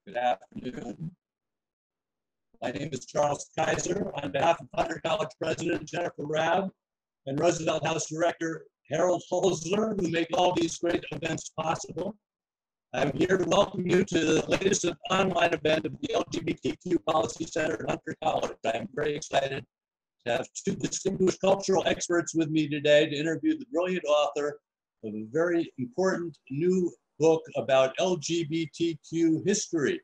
Good afternoon. My name is Charles Kaiser. On behalf of Hunter College President Jennifer Rabb and Roosevelt House Director Harold Holzler, who make all these great events possible, I'm here to welcome you to the latest online event of the LGBTQ Policy Center at Hunter College. I am very excited to have two distinguished cultural experts with me today to interview the brilliant author of a very important new book about LGBTQ history.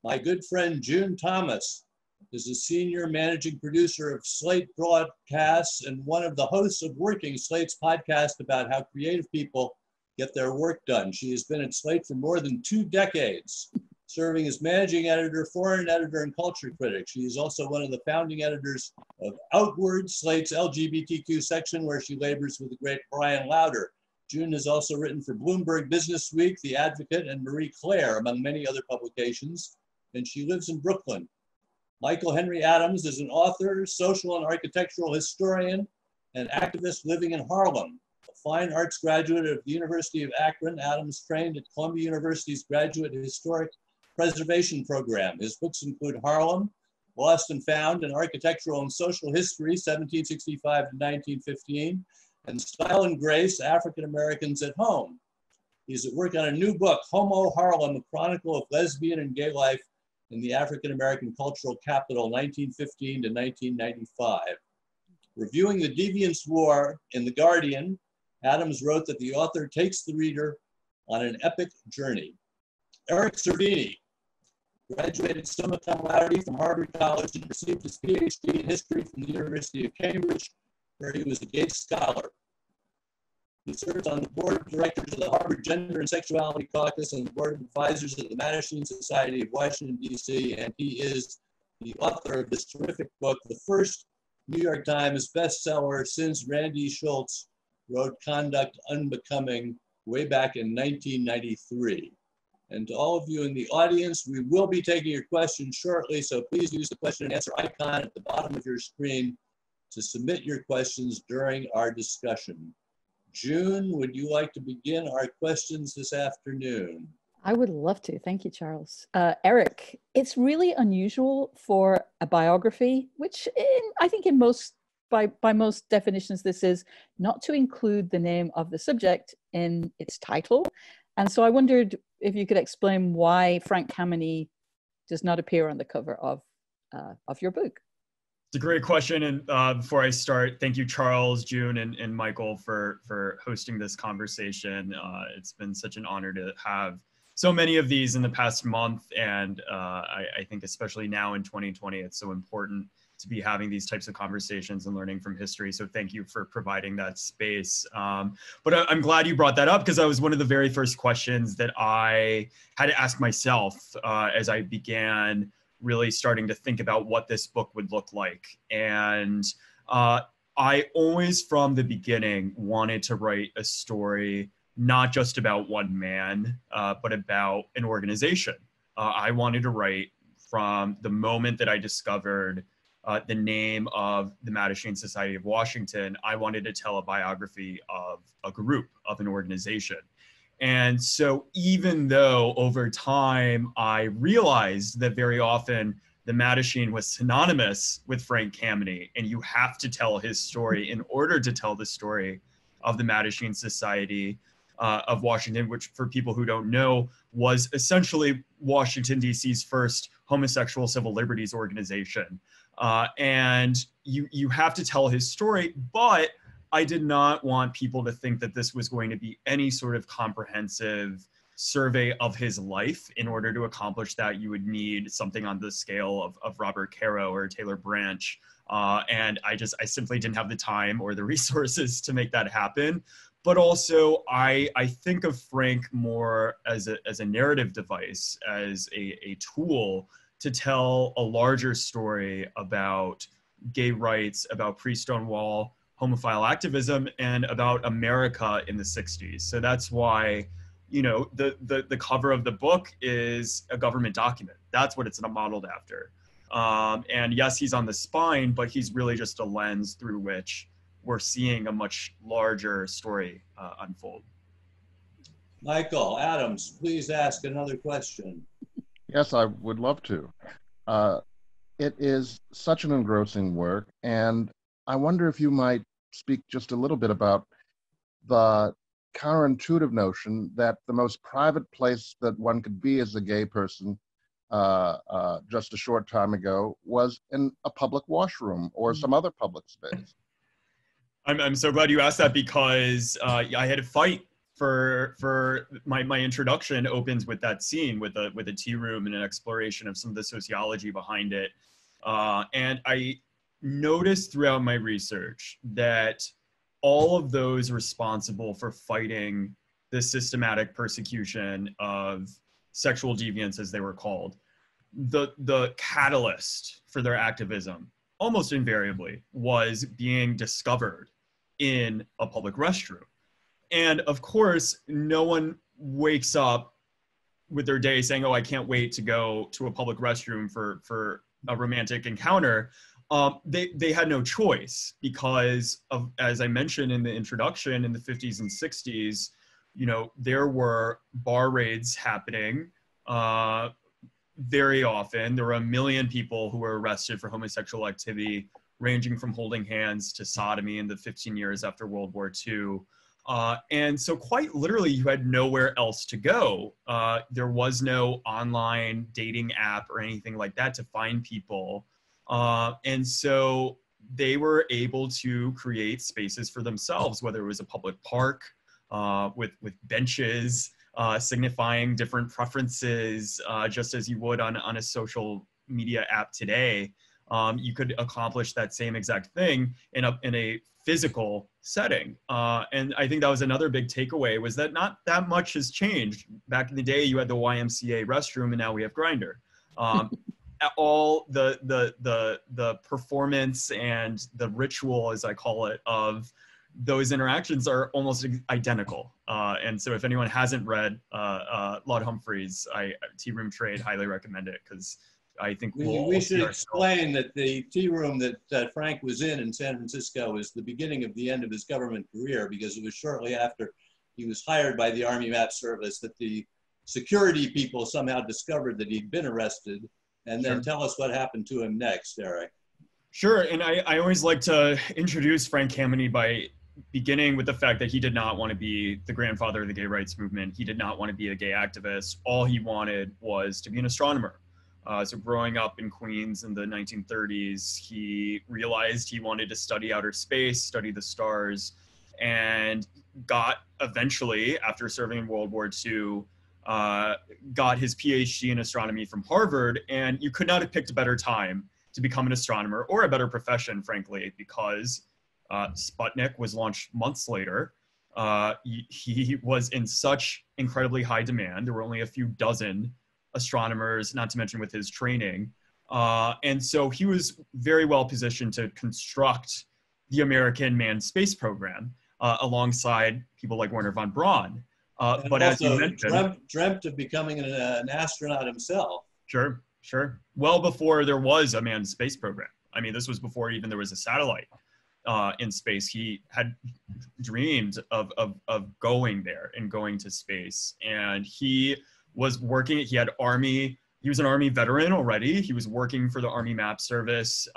My good friend June Thomas is a senior managing producer of Slate Broadcasts and one of the hosts of Working, Slate's podcast about how creative people get their work done. She has been at Slate for more than 2 decades, serving as managing editor, foreign editor, and culture critic. She is also one of the founding editors of Outward, Slate's LGBTQ section, where she labors with the great Brian Lauder. June has also written for Bloomberg Business Week, The Advocate, and Marie Claire, among many other publications, and she lives in Brooklyn. Michael Henry Adams is an author, social and architectural historian, and activist living in Harlem. Fine arts graduate of the University of Akron, Adams trained at Columbia University's Graduate Historic Preservation Program. His books include Harlem, Lost and Found, and Architectural and Social History, 1765 to 1915, and Style and Grace, African Americans at Home. He's at work on a new book, Homo Harlem, a chronicle of lesbian and gay life in the African American cultural capital, 1915 to 1995. Reviewing the Deviance War in The Guardian, Adams wrote that the author takes the reader on an epic journey. Eric Cervini graduated summa cum laude from Harvard College and received his PhD in history from the University of Cambridge, where he was a Gates Scholar. He serves on the board of directors of the Harvard Gender and Sexuality Caucus and the board of advisors of the Mattachine Society of Washington, D.C., and he is the author of this terrific book, the first New York Times bestseller since Randy Schultz wrote Conduct Unbecoming way back in 1993. And to all of you in the audience, we will be taking your questions shortly, so please use the question and answer icon at the bottom of your screen to submit your questions during our discussion. June, would you like to begin our questions this afternoon? I would love to. Thank you, Charles. Eric, it's really unusual for a biography, which I think in most by most definitions, this is not to include the name of the subject in its title. And so I wondered if you could explain why Frank Kameny does not appear on the cover of your book. It's a great question. And before I start, thank you, Charles, June, and Michael for hosting this conversation. It's been such an honor to have so many of these in the past month. And I think especially now in 2020, it's so important to be having these types of conversations and learning from history. So thank you for providing that space. But I'm glad you brought that up because that was one of the very first questions that I had to ask myself as I began really starting to think about what this book would look like. And I always from the beginning wanted to write a story, not just about one man, but about an organization. I wanted to write from the moment that I discovered the name of the Mattachine Society of Washington, I wanted to tell a biography of a group, of an organization. And so even though over time I realized that very often the Mattachine was synonymous with Frank Kameny, and you have to tell his story in order to tell the story of the Mattachine Society of Washington, which for people who don't know, was essentially Washington, D.C.'s first homosexual civil liberties organization. And you have to tell his story, but I did not want people to think that this was going to be any sort of comprehensive survey of his life. In order to accomplish that, you would need something on the scale of Robert Caro or Taylor Branch. And I simply didn't have the time or the resources to make that happen. But also, I think of Frank more as a narrative device, as a tool to tell a larger story about gay rights, about pre-Stonewall homophile activism, and about America in the 60s. So that's why, you know, the cover of the book is a government document. That's what it's modeled after. And yes, he's on the spine, but he's really just a lens through which we're seeing a much larger story unfold. Michael Adams, please ask another question. Yes, I would love to. Uh, it is such an engrossing work, and I wonder if you might speak just a little bit about the counterintuitive notion that the most private place that one could be as a gay person just a short time ago was in a public washroom or some other public space. I'm so glad you asked that, because I had a fight for my introduction opens with that scene with a tea room and an exploration of some of the sociology behind it. And I noticed throughout my research that all of those responsible for fighting the systematic persecution of sexual deviants, as they were called, the catalyst for their activism almost invariably was being discovered in a public restroom. And of course, no one wakes up with their day saying, oh, I can't wait to go to a public restroom for a romantic encounter. They had no choice because of, as I mentioned in the introduction, in the 50s and 60s, you know, there were bar raids happening very often. There were 1 million people who were arrested for homosexual activity, ranging from holding hands to sodomy in the 15 years after World War II. And so quite literally, you had nowhere else to go. There was no online dating app or anything like that to find people. And so they were able to create spaces for themselves, whether it was a public park with benches, signifying different preferences, just as you would on a social media app today. You could accomplish that same exact thing in a physical setting. And I think that was another big takeaway, was that not that much has changed. Back in the day, you had the YMCA restroom, and now we have Grindr. All the performance and the ritual, as I call it, of those interactions are almost identical. And so if anyone hasn't read Laud Humphreys, Tea Room Trade, highly recommend it, because I think we should explain that the tea room that Frank was in San Francisco is the beginning of the end of his government career, because it was shortly after he was hired by the Army Map Service that the security people somehow discovered that he'd been arrested. And then tell us what happened to him next, Eric. Sure, and I always like to introduce Frank Kameny by beginning with the fact that he did not want to be the grandfather of the gay rights movement. He did not want to be a gay activist. All he wanted was to be an astronomer. So growing up in Queens in the 1930s, he realized he wanted to study outer space, study the stars, and got eventually, after serving in World War II, got his PhD in astronomy from Harvard. And you could not have picked a better time to become an astronomer, or a better profession, frankly, because Sputnik was launched months later. He was in such incredibly high demand. There were only a few dozen astronomers, not to mention with his training. And so he was very well positioned to construct the American manned space program alongside people like Wernher von Braun. But as you mentioned, dreamt of becoming an astronaut himself. Sure. Well before there was a manned space program. I mean, this was before even there was a satellite in space. He had dreamed of going there and going to space. And he was working, he was an Army veteran already. He was working for the Army Map Service,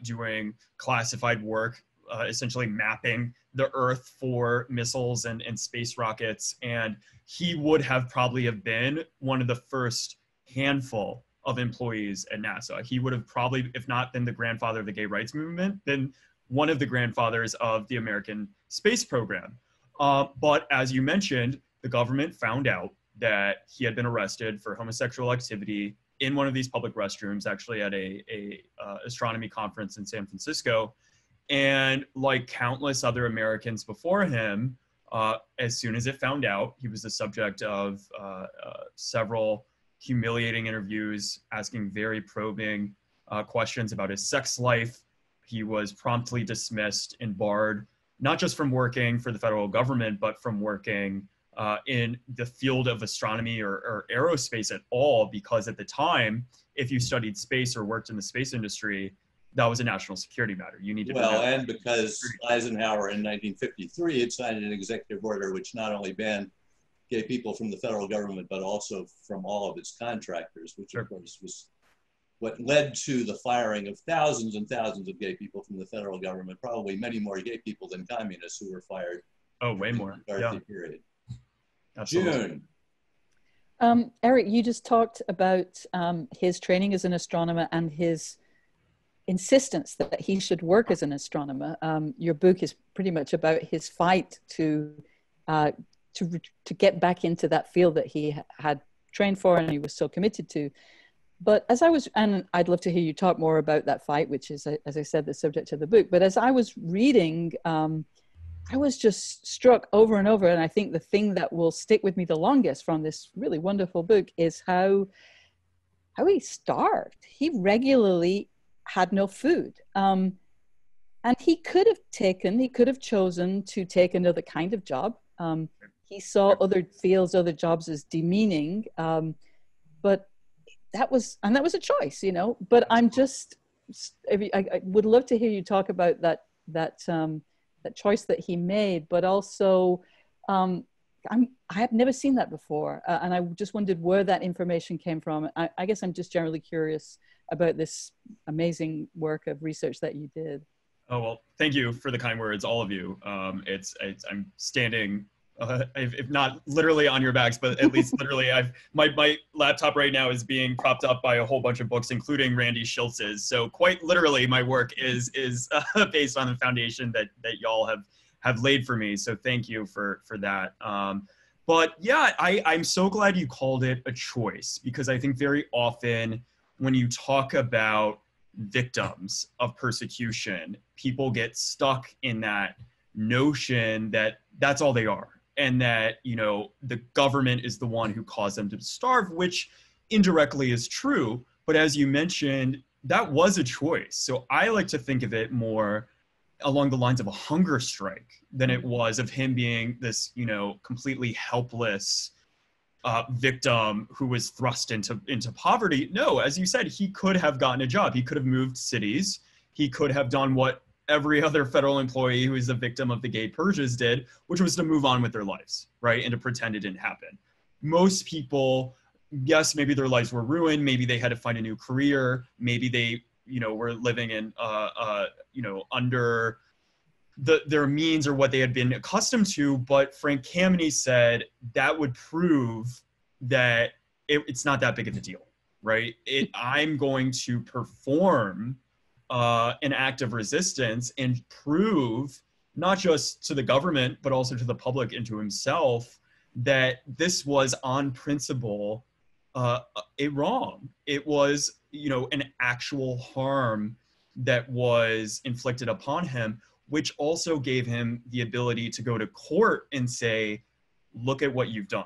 doing classified work, essentially mapping the Earth for missiles and space rockets. And he would have probably have been one of the first handful of employees at NASA. He would have probably, if not been the grandfather of the gay rights movement, been one of the grandfathers of the American space program. But as you mentioned, the government found out that he had been arrested for homosexual activity in one of these public restrooms, actually at a astronomy conference in San Francisco. And like countless other Americans before him, as soon as it found out, he was the subject of several humiliating interviews, asking very probing questions about his sex life. He was promptly dismissed and barred, not just from working for the federal government, but from working in the field of astronomy or aerospace at all, because at the time, if you studied space or worked in the space industry, that was a national security matter. You needed and because Eisenhower in 1953 had signed an executive order which not only banned gay people from the federal government, but also from all of its contractors, which of course was what led to the firing of thousands and thousands of gay people from the federal government, probably many more gay people than communists who were fired. Oh, way more. In the McCarthy period. Absolutely. June. Eric, you just talked about his training as an astronomer and his insistence that he should work as an astronomer. Your book is pretty much about his fight to get back into that field that he had trained for and he was so committed to. But as I was, and I'd love to hear you talk more about that fight, which is, as I said, the subject of the book. But as I was reading, I was just struck over and over. And I think the thing that will stick with me the longest from this really wonderful book is how he starved. He regularly had no food. And he could have chosen to take another kind of job. He saw other fields, other jobs as demeaning. But that was a choice, you know. But I'm just, I would love to hear you talk about that choice that he made. But also, I have never seen that before, and I just wondered where that information came from. I guess I'm just generally curious about this amazing work of research that you did. Oh, well, thank you for the kind words, all of you. I'm standing, if not literally on your backs, but at least literally, my laptop right now is being propped up by a whole bunch of books, including Randy Schiltz's. So quite literally, my work is based on the foundation that y'all have laid for me. So thank you for that. But yeah, I'm so glad you called it a choice, because I think very often when you talk about victims of persecution, people get stuck in that notion that that's all they are, and that, you know, the government is the one who caused them to starve, which indirectly is true. But as you mentioned, that was a choice. So I like to think of it more along the lines of a hunger strike than it was of him being this, you know, completely helpless victim who was thrust into poverty. No, as you said, he could have gotten a job. He could have moved cities. He could have done what every other federal employee who is a victim of the gay purges did, which was to move on with their lives, right? And to pretend it didn't happen. Most people, yes, maybe their lives were ruined. Maybe they had to find a new career. Maybe they, you know, were living in, you know, under their means or what they had been accustomed to. But Frank Kameny said that would prove that it's not that big of a deal, right? I'm going to perform an act of resistance and prove, not just to the government, but also to the public and to himself, that this was on principle a wrong. It was, you know, an actual harm that was inflicted upon him, which also gave him the ability to go to court and say, look at what you've done,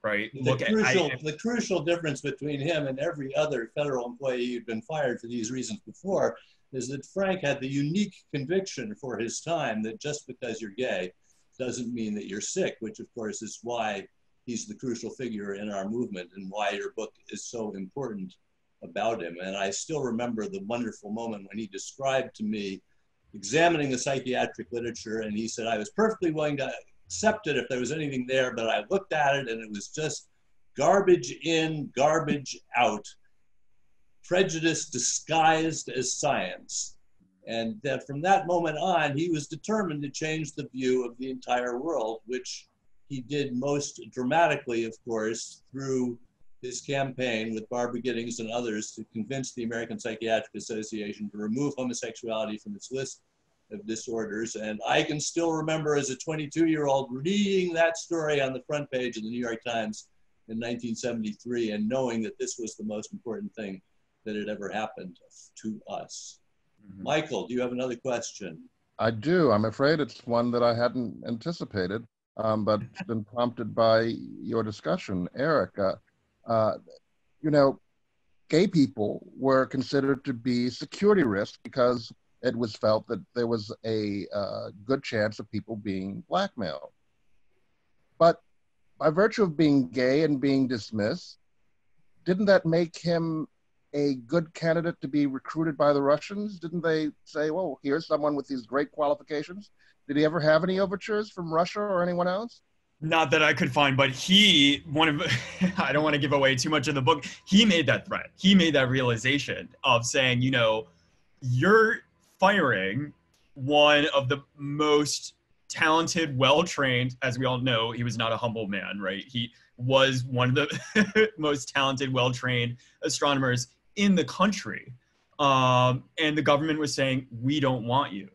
right? The crucial difference between him and every other federal employee who'd been fired for these reasons before is that Frank had the unique conviction for his time that just because you're gay doesn't mean that you're sick, which of course is why he's the crucial figure in our movement and why your book is so important about him. And I still remember the wonderful moment when he described to me examining the psychiatric literature, and he said, I was perfectly willing to accept it if there was anything there, but I looked at it and it was just garbage in, garbage out, prejudice disguised as science. And that from that moment on, he was determined to change the view of the entire world, which he did most dramatically, of course, through his campaign with Barbara Giddings and others to convince the American Psychiatric Association to remove homosexuality from its list of disorders. And I can still remember as a 22-year-old reading that story on the front page of the New York Times in 1973 and knowing that this was the most important thing that had ever happened to us. Mm-hmm. Michael, do you have another question? I do. I'm afraid it's one that I hadn't anticipated, but it's been prompted by your discussion, Eric. You know, gay people were considered to be security risks because it was felt that there was a good chance of people being blackmailed. But by virtue of being gay and being dismissed, didn't that make him a good candidate to be recruited by the Russians? Didn't they say, well, here's someone with these great qualifications? Did he ever have any overtures from Russia or anyone else? Not that I could find, but I don't want to give away too much of the book. He made that threat. He made that realization of saying, you're firing one of the most talented, well-trained, as we all know, he was not a humble man, right? He was one of the most talented, well-trained astronomers in the country. And the government was saying, we don't want you.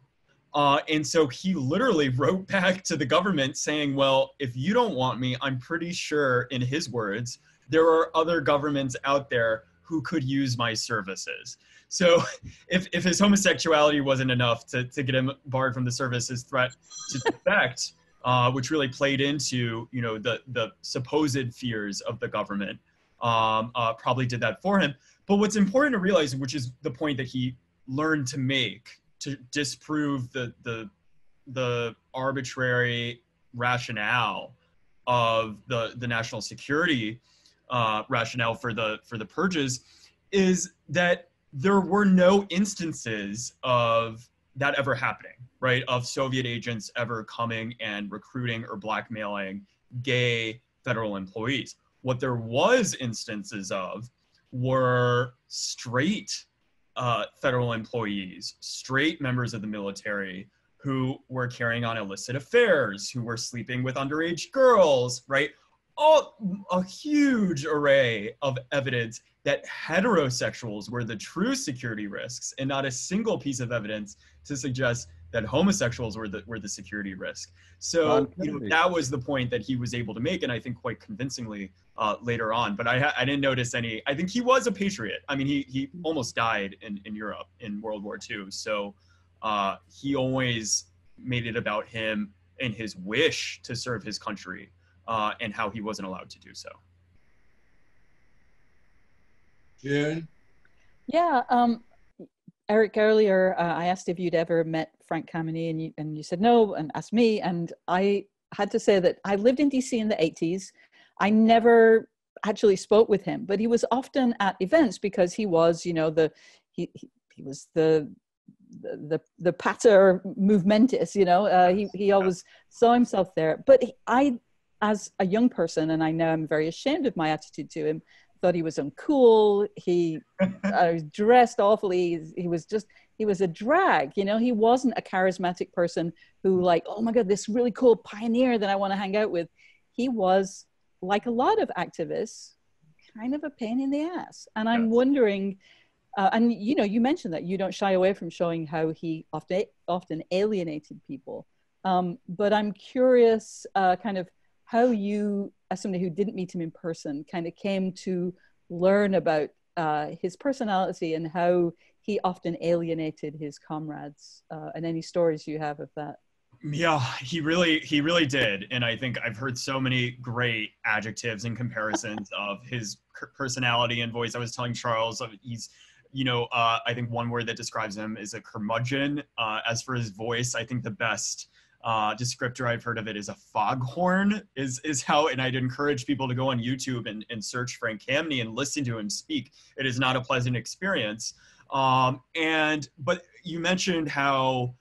And so he literally wrote back to the government saying, well, if you don't want me, I'm pretty sure, in his words, there are other governments out there who could use my services. So if his homosexuality wasn't enough to get him barred from the service, his threat to defect, which really played into, the supposed fears of the government, probably did that for him. But what's important to realize, which is the point that he learned to make, to disprove the arbitrary rationale of the national security rationale for the purges, is that there were no instances of that ever happening, right? Of Soviet agents ever coming and recruiting or blackmailing gay federal employees. What there was instances of were straight federal employees, straight members of the military who were carrying on illicit affairs, who were sleeping with underage girls, right? A huge array of evidence that heterosexuals were the true security risks, and not a single piece of evidence to suggest that homosexuals were the security risk. So that was the point that he was able to make, and I think quite convincingly later on. But I didn't notice any. I think he was a patriot. I mean, he almost died in Europe in World War II. So he always made it about him and his wish to serve his country, and how he wasn't allowed to do so. June? Yeah, Eric, earlier I asked if you'd ever met Frank Kameny, and you said no, and asked me, and I had to say that I lived in DC in the 80s. I never actually spoke with him, but he was often at events because he was, he was the pater movementis, he always saw himself there. But I, as a young person, and I know I'm very ashamed of my attitude to him, thought he was uncool. He dressed awfully. He was a drag. He wasn't a charismatic person who, like, oh my God, this really cool pioneer that I want to hang out with. He was, like a lot of activists, kind of a pain in the ass. And I'm wondering, and you mentioned that you don't shy away from showing how he often alienated people. But I'm curious, kind of how you, as somebody who didn't meet him in person, kind of came to learn about his personality and how he often alienated his comrades, and any stories you have of that. Yeah, he really did. And I think I've heard so many great adjectives and comparisons of his personality and voice. I was telling Charles, he's, I think one word that describes him is a curmudgeon. As for his voice, I think the best descriptor I've heard of it is a foghorn, is how, and I'd encourage people to go on YouTube and search Frank Kameny and listen to him speak. It is not a pleasant experience. But you mentioned how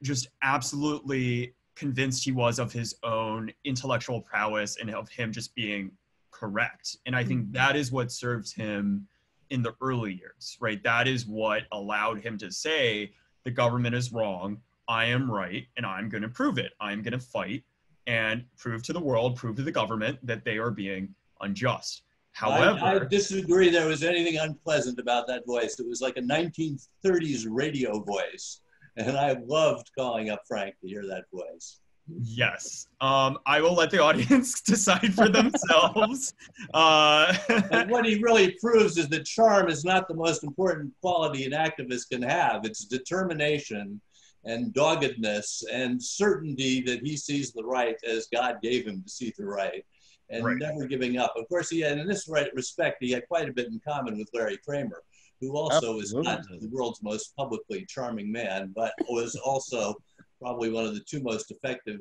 just absolutely convinced he was of his own intellectual prowess and of him just being correct. And I think that is what served him in the early years, right? That is what allowed him to say, the government is wrong, I am right, and I'm going to prove it. I'm going to fight and prove to the world, prove to the government that they are being unjust. However, I disagree there was anything unpleasant about that voice. It was like a 1930s radio voice. And I loved calling up Frank to hear that voice. Yes. I will let the audience decide for themselves. And what he really proves is that charm is not the most important quality an activist can have. It's determination and doggedness and certainty that he sees the right as God gave him to see the right, and never giving up. Of course, he had, in this respect, he had quite a bit in common with Larry Kramer, who also is not the world's most publicly charming man, but was also probably one of the two most effective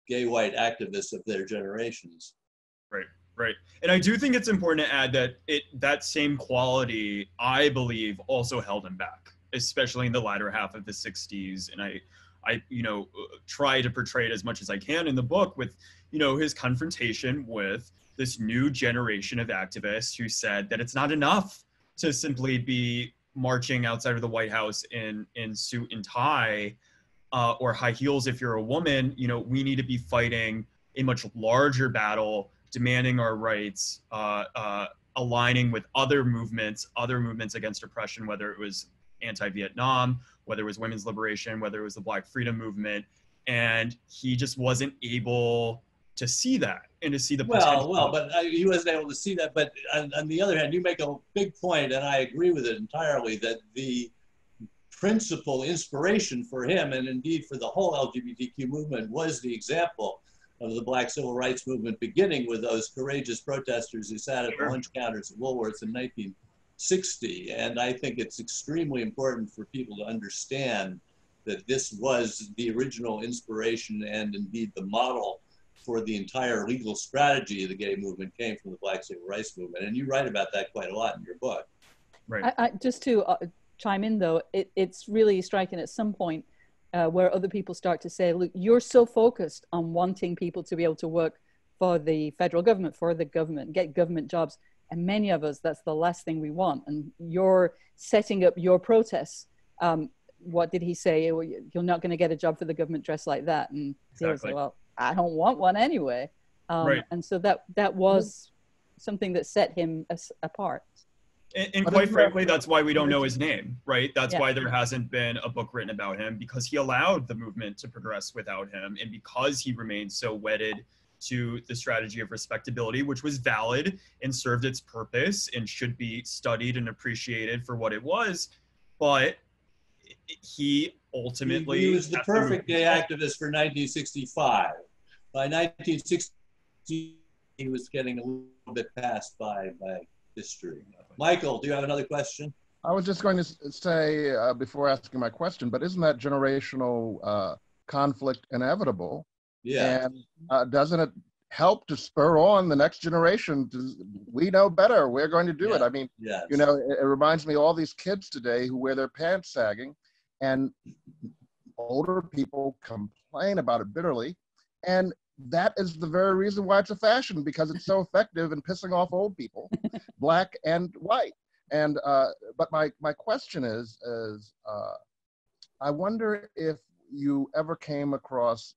gay white activists of their generations. Right. And I do think it's important to add that that same quality, I believe, also held him back, especially in the latter half of the 60s. And I try to portray it as much as I can in the book with, his confrontation with this new generation of activists who said that it's not enough to simply be marching outside of the White House in suit and tie or high heels if you're a woman. We need to be fighting a much larger battle, demanding our rights, aligning with other movements against oppression, whether it was anti-Vietnam, whether it was women's liberation, whether it was the Black Freedom Movement. And he just wasn't able to see that and to see the potential. Well, but he wasn't able to see that. But on the other hand, you make a big point, and I agree with it entirely, that the principal inspiration for him, and indeed for the whole LGBTQ movement, was the example of the Black Civil Rights Movement, beginning with those courageous protesters who sat at the lunch counters at Woolworths in 1960. And I think it's extremely important for people to understand that this was the original inspiration and indeed the model for the entire legal strategy of the gay movement came from the Black Civil Rights Movement. And you write about that quite a lot in your book. Right. I just to chime in though, it's really striking at some point where other people start to say, look, you're so focused on wanting people to be able to work for the federal government, for the government, get government jobs. And many of us, that's the last thing we want. And you're setting up your protests. What did he say? You're not going to get a job for the government dressed like that. And he was like, well, I don't want one anyway. Right. And so that was something that set him apart. And quite frankly, that's why we don't know his name, right? That's why there hasn't been a book written about him, because he allowed the movement to progress without him. And because he remained so wedded to the strategy of respectability, which was valid and served its purpose and should be studied and appreciated for what it was. But he ultimately... He was the perfect gay activist for 1965. By 1960, he was getting a little bit passed by history. Michael, do you have another question? I was just going to say, before asking my question, but isn't that generational conflict inevitable? Yeah. And doesn't it help to spur on the next generation we know better, we're going to do it? I mean, it reminds me of all these kids today who wear their pants sagging, and older people complain about it bitterly. And that is the very reason why it's a fashion, because it's so effective in pissing off old people, black and white. And but my question is I wonder if you ever came across,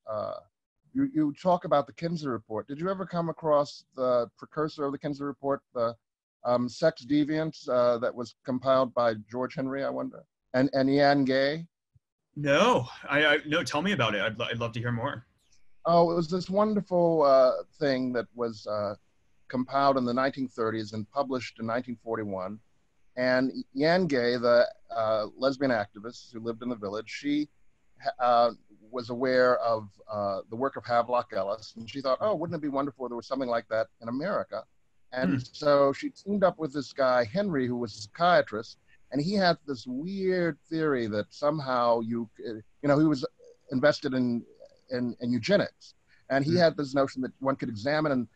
you talk about the Kinsey Report. Did you ever come across the precursor of the Kinsey Report, the Sex Deviants that was compiled by George Henry, I wonder, and Jan Gay? No, no. Tell me about it. I'd love to hear more. Oh, it was this wonderful thing that was compiled in the 1930s and published in 1941. And Jan Gay, the lesbian activist who lived in the village, she was aware of the work of Havelock Ellis, and she thought, oh, wouldn't it be wonderful if there was something like that in America? And so she teamed up with this guy, Henry, who was a psychiatrist, and he had this weird theory that somehow he was invested in eugenics. And he had this notion that one could examine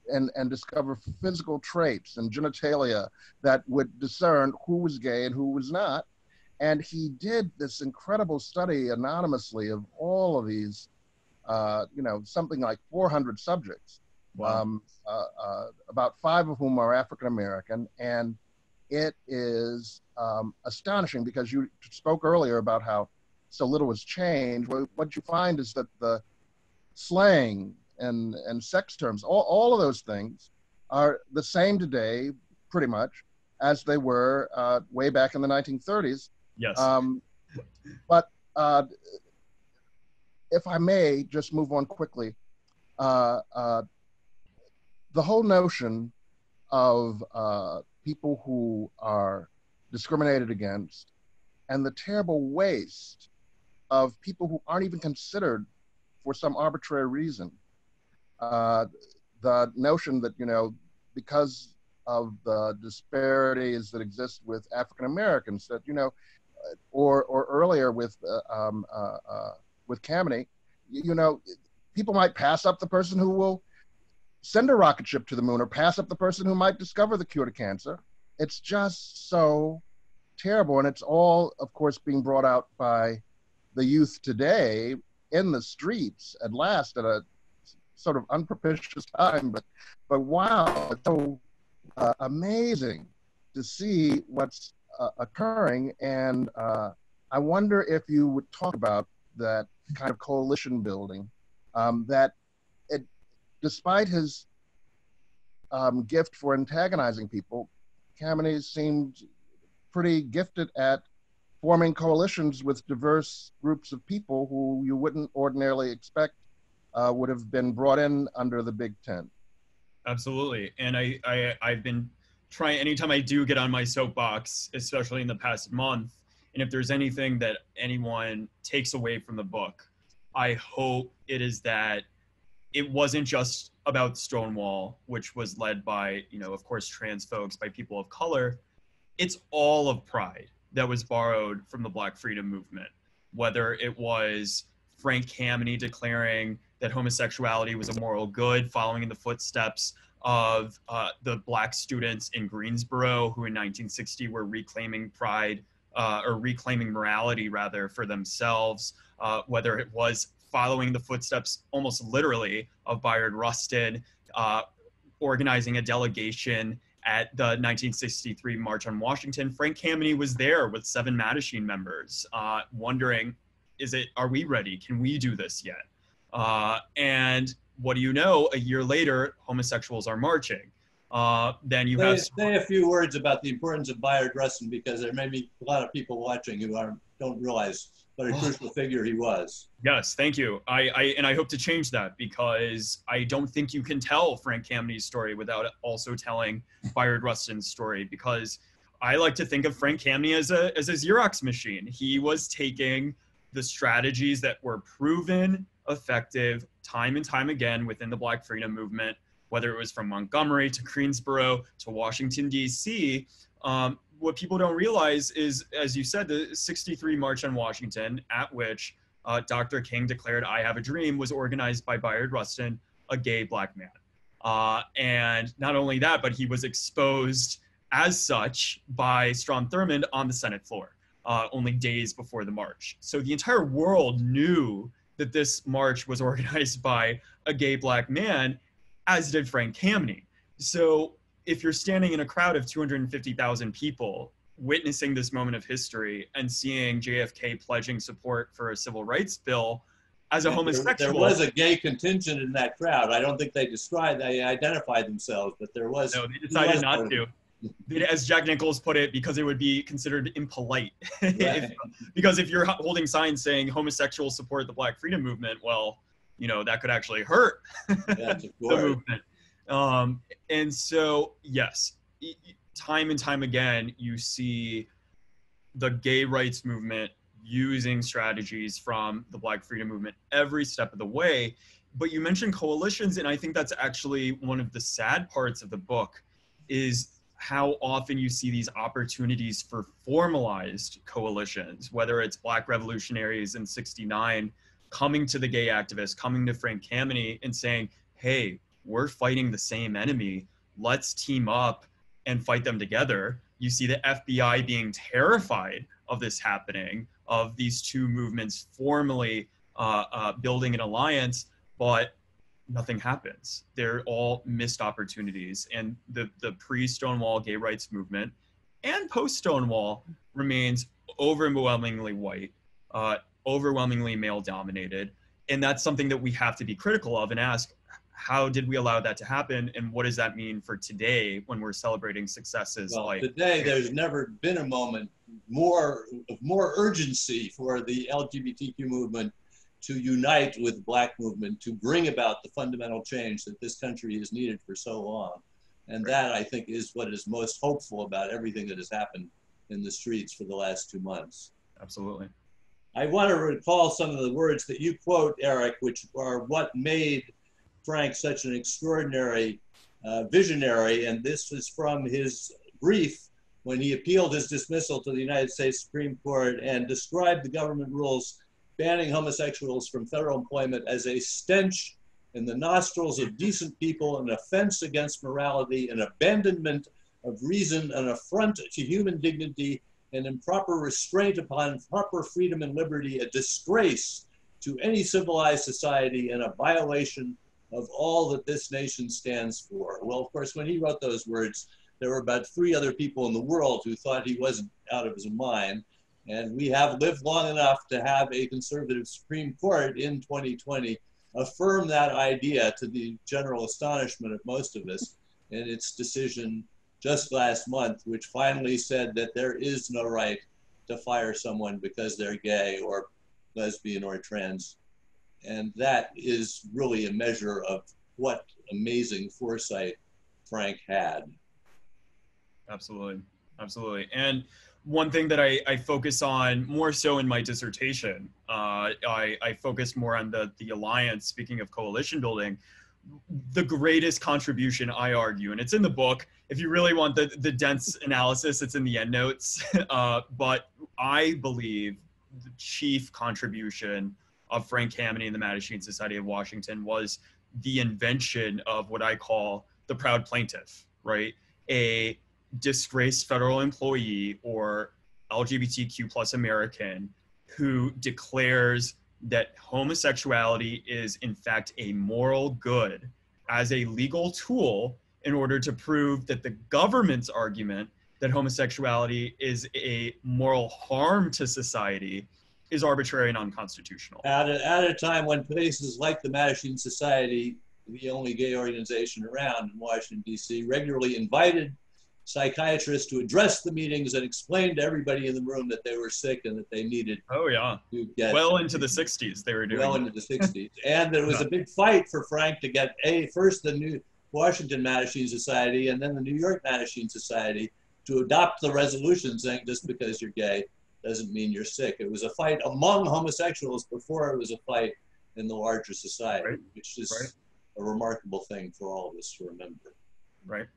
and discover physical traits and genitalia that would discern who was gay and who was not. And he did this incredible study anonymously of all of these, something like 400 subjects, about 5 of whom are African-American. And it is astonishing, because you spoke earlier about how so little has changed. What you find is that the slang and sex terms, all of those things are the same today, pretty much, as they were way back in the 1930s. Yes. But if I may just move on quickly, the whole notion of people who are discriminated against and the terrible waste of people who aren't even considered for some arbitrary reason. The notion that, because of the disparities that exist with African Americans, that, or earlier with Kameny, people might pass up the person who will send a rocket ship to the moon, or pass up the person who might discover the cure to cancer. It's just so terrible. And it's all, of course, being brought out by the youth today in the streets at last at a sort of unpropitious time, but wow, it's so amazing to see what's occurring. And I wonder if you would talk about that kind of coalition building, that it, despite his gift for antagonizing people, Kameny seemed pretty gifted at forming coalitions with diverse groups of people who you wouldn't ordinarily expect would have been brought in under the big tent. Absolutely. And I've been trying, anytime I do get on my soapbox, especially in the past month, and if there's anything that anyone takes away from the book, I hope it is that it wasn't just about Stonewall, which was led by, of course, trans folks, by people of color. It's all of Pride that was borrowed from the Black Freedom Movement, whether it was Frank Kameny declaring that homosexuality was a moral good, following in the footsteps of the Black students in Greensboro, who in 1960 were reclaiming pride, or reclaiming morality rather for themselves, whether it was following the footsteps almost literally of Bayard Rustin, organizing a delegation at the 1963 March on Washington. Frank Kameny was there with 7 Mattachine members, wondering, are we ready? Can we do this yet? And what do you know? A year later, homosexuals are marching. Then you say a few words about the importance of Bayard Rustin, because there may be a lot of people watching who don't realize what a crucial figure he was. Yes, thank you. I hope to change that, because I don't think you can tell Frank Kameny's story without also telling Bayard Rustin's story, because I like to think of Frank Kameny as a Xerox machine. He was taking the strategies that were proven effective time and time again within the Black Freedom Movement, whether it was from Montgomery to Greensboro to Washington, D.C. What people don't realize is, as you said, the 63 March on Washington, at which Dr. King declared, "I have a dream," was organized by Bayard Rustin, a gay Black man. And not only that, but he was exposed as such by Strom Thurmond on the Senate floor, only days before the march. So the entire world knew that this march was organized by a gay Black man, as did Frank Kameny. So if you're standing in a crowd of 250,000 people witnessing this moment of history and seeing JFK pledging support for a civil rights bill, as a homosexual... There was a gay contingent in that crowd. I don't think they identified themselves, but there was... No, they decided not to. As Jack Nichols put it, because it would be considered impolite. Right. Because if you're holding signs saying homosexuals support the Black Freedom Movement, well, that could actually hurt the movement. And so, yes, time and time again, you see the gay rights movement using strategies from the Black Freedom Movement every step of the way. But you mentioned coalitions, and I think that's actually one of the sad parts of the book, is how often you see these opportunities for formalized coalitions, whether it's Black revolutionaries in '69 coming to the gay activists, coming to Frank Kameny and saying, hey, we're fighting the same enemy. Let's team up and fight them together. You see the FBI being terrified of this happening, of these two movements formally building an alliance, but nothing happens. They're all missed opportunities. And the pre-Stonewall gay rights movement and post-Stonewall remains overwhelmingly white, overwhelmingly male-dominated. And that's something that we have to be critical of and ask, how did we allow that to happen? And what does that mean for today when we're celebrating successes? Well, today, there's never been a moment more urgency for the LGBTQ movement to unite with the Black movement, to bring about the fundamental change that this country has needed for so long. And that, I think, is what is most hopeful about everything that has happened in the streets for the last 2 months. Absolutely. I want to recall some of the words that you quote, Eric, which are what made Frank such an extraordinary visionary. And this is from his brief when he appealed his dismissal to the United States Supreme Court and described the government rules banning homosexuals from federal employment as a stench in the nostrils of decent people, an offense against morality, an abandonment of reason, an affront to human dignity, an improper restraint upon proper freedom and liberty, a disgrace to any civilized society and a violation of all that this nation stands for. Well, of course, when he wrote those words, there were about 3 other people in the world who thought he wasn't out of his mind. And we have lived long enough to have a conservative Supreme Court in 2020 affirm that idea, to the general astonishment of most of us, in its decision just last month, which finally said that there is no right to fire someone because they're gay or lesbian or trans. And that is really a measure of what amazing foresight Frank had. Absolutely, absolutely. And one thing that I focus on more so in my dissertation, I focused more on the alliance, speaking of coalition building. The greatest contribution, I argue, and it's in the book, if you really want the dense analysis, it's in the endnotes, but I believe the chief contribution of Frank Kameny and the Mattachine Society of Washington was the invention of what I call the proud plaintiff, right? A disgraced federal employee or LGBTQ plus American who declares that homosexuality is in fact a moral good as a legal tool in order to prove that the government's argument that homosexuality is a moral harm to society is arbitrary and unconstitutional. At a time when places like the Mattachine Society, the only gay organization around in Washington, D.C., regularly invited psychiatrists to address the meetings and explain to everybody in the room that they were sick and that they needed to get well into the 60s they were doing well into the 60s. And there was a big fight for Frank to get first the New Washington Mattachine Society and then the New York Mattachine Society to adopt the resolution saying just because you're gay doesn't mean you're sick. It was a fight among homosexuals before it was a fight in the larger society, which is a remarkable thing for all of us to remember. Right,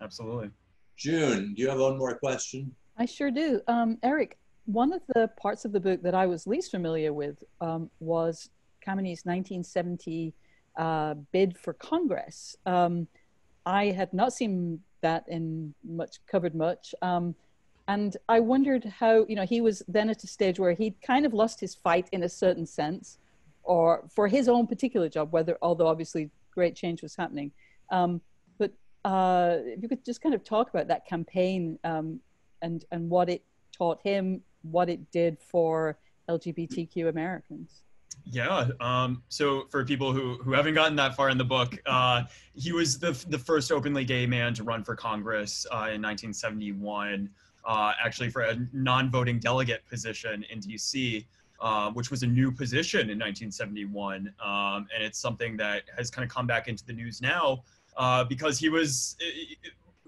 absolutely. June, do you have one more question? I sure do. Eric, one of the parts of the book that I was least familiar with was Kameny's 1970 bid for Congress. I had not seen that covered much. And I wondered how, he was then at a stage where he'd kind of lost his fight in a certain sense, or for his own particular job, although obviously great change was happening. If you could just kind of talk about that campaign and what it taught him, what it did for LGBTQ Americans. Yeah. So for people who haven't gotten that far in the book, he was the first openly gay man to run for Congress in 1971, actually for a non-voting delegate position in DC, which was a new position in 1971. And it's something that has kind of come back into the news now because he was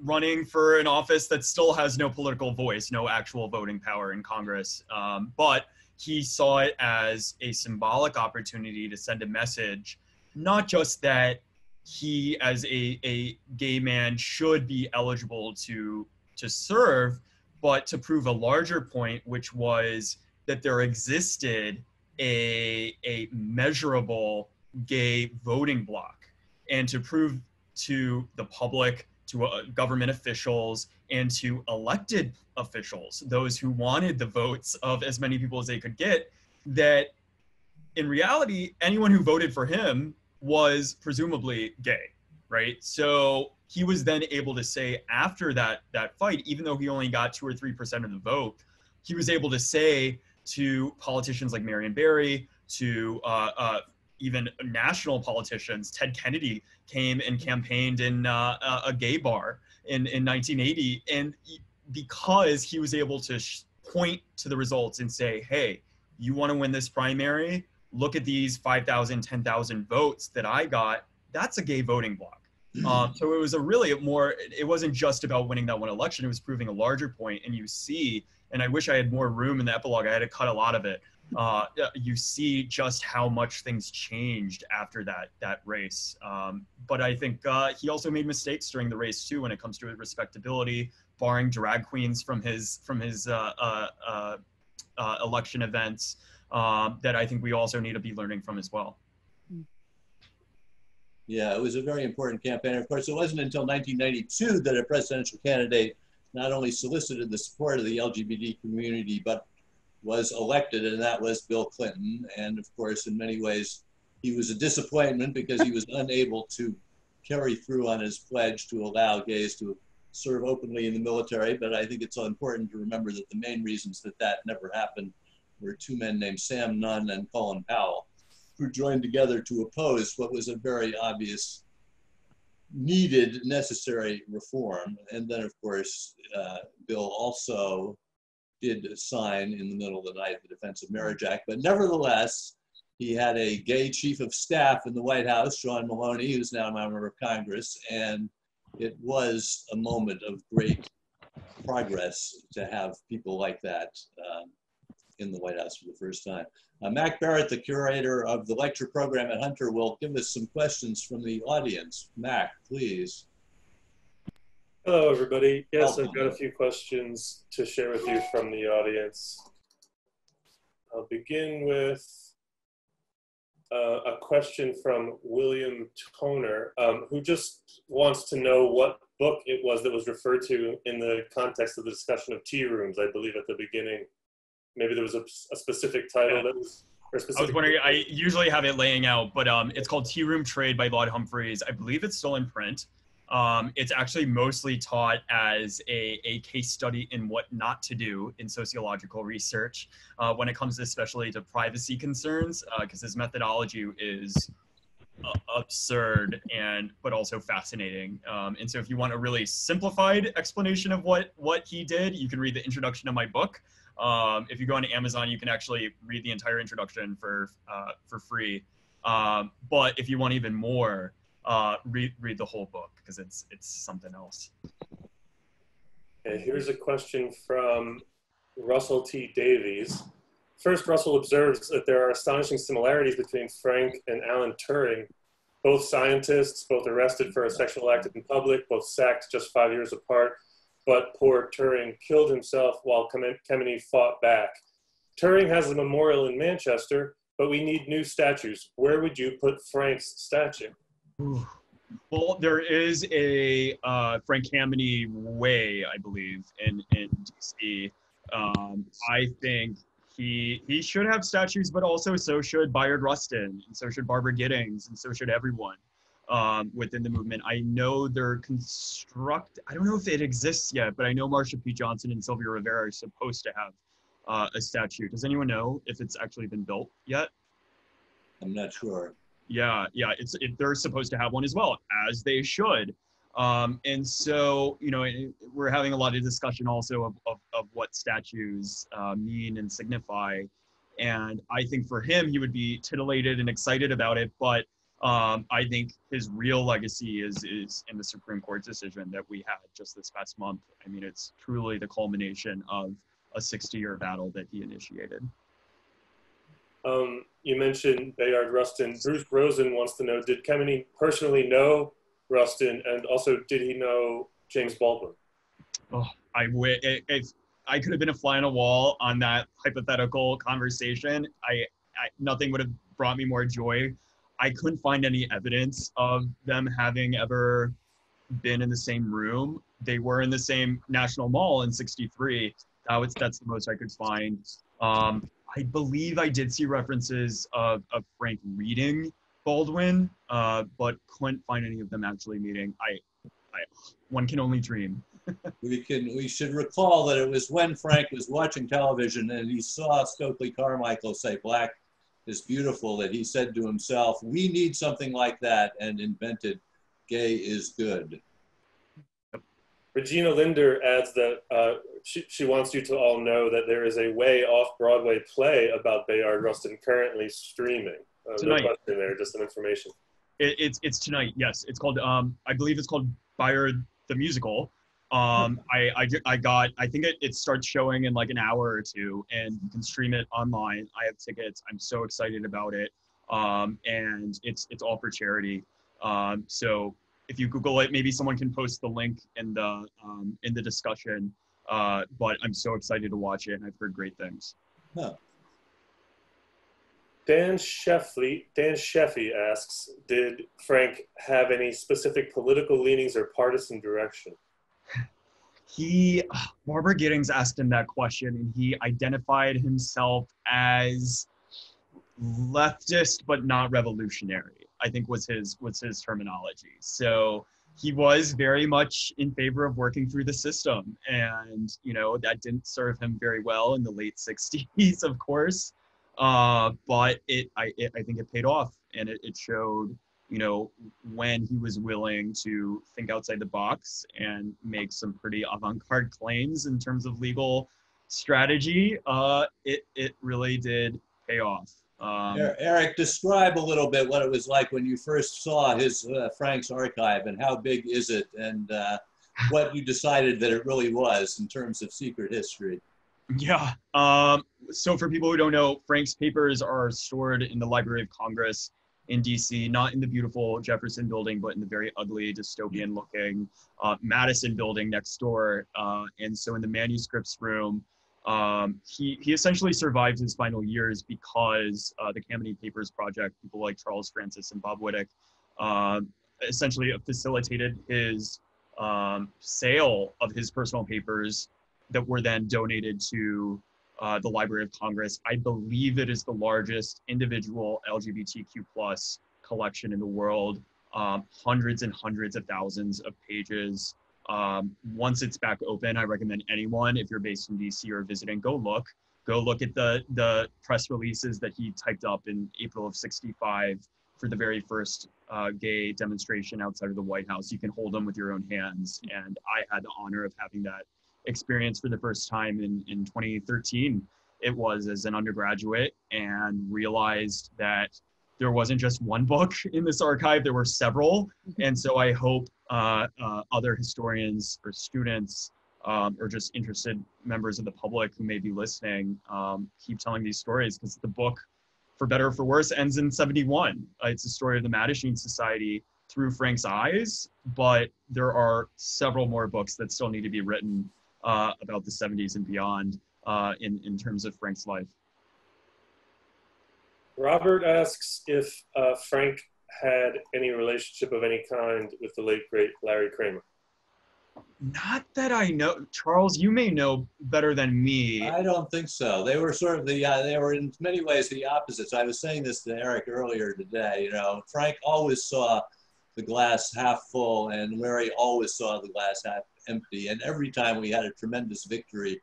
running for an office that still has no political voice, no actual voting power in Congress. But he saw it as a symbolic opportunity to send a message, not just that he as a gay man should be eligible to serve, but to prove a larger point, which was that there existed a measurable gay voting bloc, and to prove to the public, to government officials, and to elected officials, those who wanted the votes of as many people as they could get, that in reality, anyone who voted for him was presumably gay, right? So he was then able to say after that fight, even though he only got 2 or 3% of the vote, he was able to say to politicians like Marion Barry, to even national politicians. Ted Kennedy came and campaigned in a gay bar in 1980. And because he was able to point to the results and say, hey, you want to win this primary? Look at these 5,000, 10,000 votes that I got. That's a gay voting bloc. So it was it wasn't just about winning that one election. It was proving a larger point. And you see, and I wish I had more room in the epilogue. I had to cut a lot of it. You see just how much things changed after that race. But I think he also made mistakes during the race too, when it comes to respectability, barring drag queens from his election events, that I think we also need to be learning from as well. Yeah, it was a very important campaign. Of course, it wasn't until 1992 that a presidential candidate not only solicited the support of the LGBT community, but was elected, and that was Bill Clinton. And of course, in many ways, he was a disappointment because he was unable to carry through on his pledge to allow gays to serve openly in the military. But I think it's important to remember that the main reasons that that never happened were two men named Sam Nunn and Colin Powell, who joined together to oppose what was a very obvious, needed, necessary reform. And then, of course, Bill also did sign in the middle of the night the Defense of Marriage Act. But nevertheless, he had a gay chief of staff in the White House, Sean Maloney, who's now a member of Congress. And it was a moment of great progress to have people like that in the White House for the first time. Mac Barrett, the curator of the lecture program at Hunter, will give us some questions from the audience. Mac, please. Hello, everybody. Yes, Welcome. I've got a few questions to share with you from the audience. I'll begin with a question from William Toner, who just wants to know what book it was that was referred to in the context of the discussion of tea rooms, I believe at the beginning. Maybe there was a specific title that was, or a specific. I was wondering, I usually have it laying out, but it's called Tea Room Trade by Laud Humphreys. I believe it's still in print. It's actually mostly taught as a case study in what not to do in sociological research when it comes especially to privacy concerns, because his methodology is absurd but also fascinating. And so if you want a really simplified explanation of what he did, you can read the introduction to my book. If you go on Amazon, you can actually read the entire introduction for free. But if you want even more, read the whole book because it's something else. Okay, here's a question from Russell T. Davies. First, Russell observes that there are astonishing similarities between Frank and Alan Turing, both scientists, both arrested for a sexual act in public, both sacked just 5 years apart, but poor Turing killed himself while Kemeny fought back. Turing has a memorial in Manchester, but we need new statues. Where would you put Frank's statue? Well, there is a Frank Kameny Way, I believe, in DC. I think he should have statues, but also so should Bayard Rustin, and so should Barbara Giddings, and so should everyone within the movement. I know they're I don't know if it exists yet, but I know Marsha P. Johnson and Sylvia Rivera are supposed to have a statue. Does anyone know if it's actually been built yet? I'm not sure. Yeah, they're supposed to have one as well, as they should. And so, we're having a lot of discussion also of what statues mean and signify. And I think for him, he would be titillated and excited about it. But I think his real legacy is in the Supreme Court decision that we had just this past month. I mean, it's truly the culmination of a 60-year battle that he initiated. You mentioned Bayard Rustin. Bruce Rosen wants to know, did Kemeny personally know Rustin, and also did he know James Baldwin? Oh, if I could have been a fly on a wall on that hypothetical conversation, nothing would have brought me more joy. I couldn't find any evidence of them having ever been in the same room. They were in the same National Mall in '63. That's the most I could find. I believe I did see references of Frank reading Baldwin, but couldn't find any of them actually meeting. One can only dream. We should recall that it was when Frank was watching television and he saw Stokely Carmichael say "Black is beautiful" that he said to himself, "We need something like that," and invented "Gay is good." Regina Linder adds that she wants you to all know that there is a way off-Broadway play about Bayard Rustin currently streaming. Tonight. No question there, just some information. It's tonight, yes. It's called, I believe it's called Bayard the Musical. I think it starts showing in like an hour or two, and you can stream it online. I have tickets. I'm so excited about it. And it's all for charity. So if you Google it, maybe someone can post the link in the discussion. But I'm so excited to watch it, and I've heard great things. Huh. Dan Sheffy asks, did Frank have any specific political leanings or partisan direction? Barbara Giddings asked him that question, and he identified himself as leftist but not revolutionary, I think was his terminology. So he was very much in favor of working through the system, and that didn't serve him very well in the late 60s, of course, but I think it paid off, and it showed when he was willing to think outside the box and make some pretty avant-garde claims in terms of legal strategy. It really did pay off. Eric, describe a little bit what it was like when you first saw his Frank's archive, and how big is it, and what you decided that it really was in terms of secret history. Yeah. So for people who don't know, Frank's papers are stored in the Library of Congress in DC, not in the beautiful Jefferson building, but in the very ugly, dystopian looking Madison building next door. And so in the manuscripts room, he essentially survived his final years because the Campany Papers Project, people like Charles Francis and Bob Wittek, essentially facilitated his sale of his personal papers that were then donated to the Library of Congress. I believe it is the largest individual LGBTQ plus collection in the world, hundreds and hundreds of thousands of pages. Once it's back open, I recommend anyone, if you're based in DC or visiting, go look at the press releases that he typed up in April of '65 for the very first gay demonstration outside of the White House. You can hold them with your own hands. And I had the honor of having that experience for the first time in 2013. It was as an undergraduate, and realized that there wasn't just one book in this archive, there were several. And so I hope other historians or students or just interested members of the public who may be listening keep telling these stories, because the book, for better or for worse, ends in '71. It's the story of the Mattachine Society through Frank's eyes, but there are several more books that still need to be written about the '70s and beyond in terms of Frank's life. Robert asks if Frank had any relationship of any kind with the late, great Larry Kramer. Not that I know. Charles, you may know better than me. I don't think so. They were sort of they were in many ways the opposites. I was saying this to Eric earlier today. Frank always saw the glass half full, and Larry always saw the glass half empty. And every time we had a tremendous victory,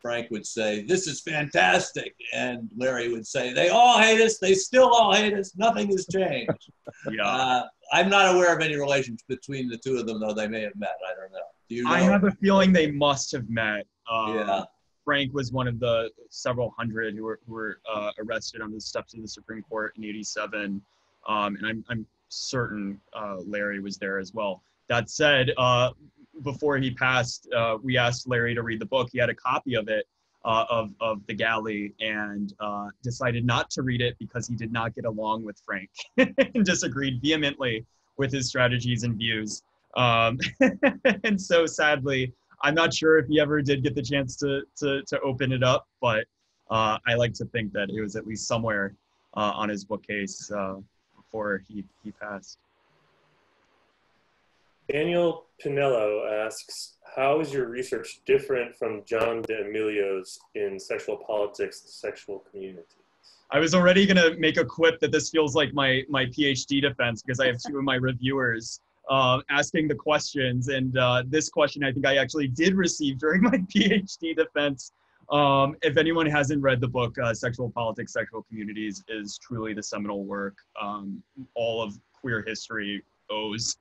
Frank would say, "This is fantastic." And Larry would say, "They all hate us. They still all hate us. Nothing has changed." Yeah. I'm not aware of any relationship between the two of them, though they may have met. I don't know. Do you know? I have a feeling they must have met. Yeah. Frank was one of the several hundred who were arrested on the steps of the Supreme Court in '87. And I'm certain Larry was there as well. That said, before he passed, we asked Larry to read the book. He had a copy of it, of The Galley, and decided not to read it because he did not get along with Frank and disagreed vehemently with his strategies and views. And so sadly, I'm not sure if he ever did get the chance to open it up, but I like to think that it was at least somewhere on his bookcase before he passed. Daniel Pinello asks, how is your research different from John D'Amelio's in Sexual Politics, the Sexual Community? I was already going to make a quip that this feels like my PhD defense, because I have two of my reviewers asking the questions. And this question, I think I actually did receive during my PhD defense. If anyone hasn't read the book, Sexual Politics, Sexual Communities is truly the seminal work. All of queer history owes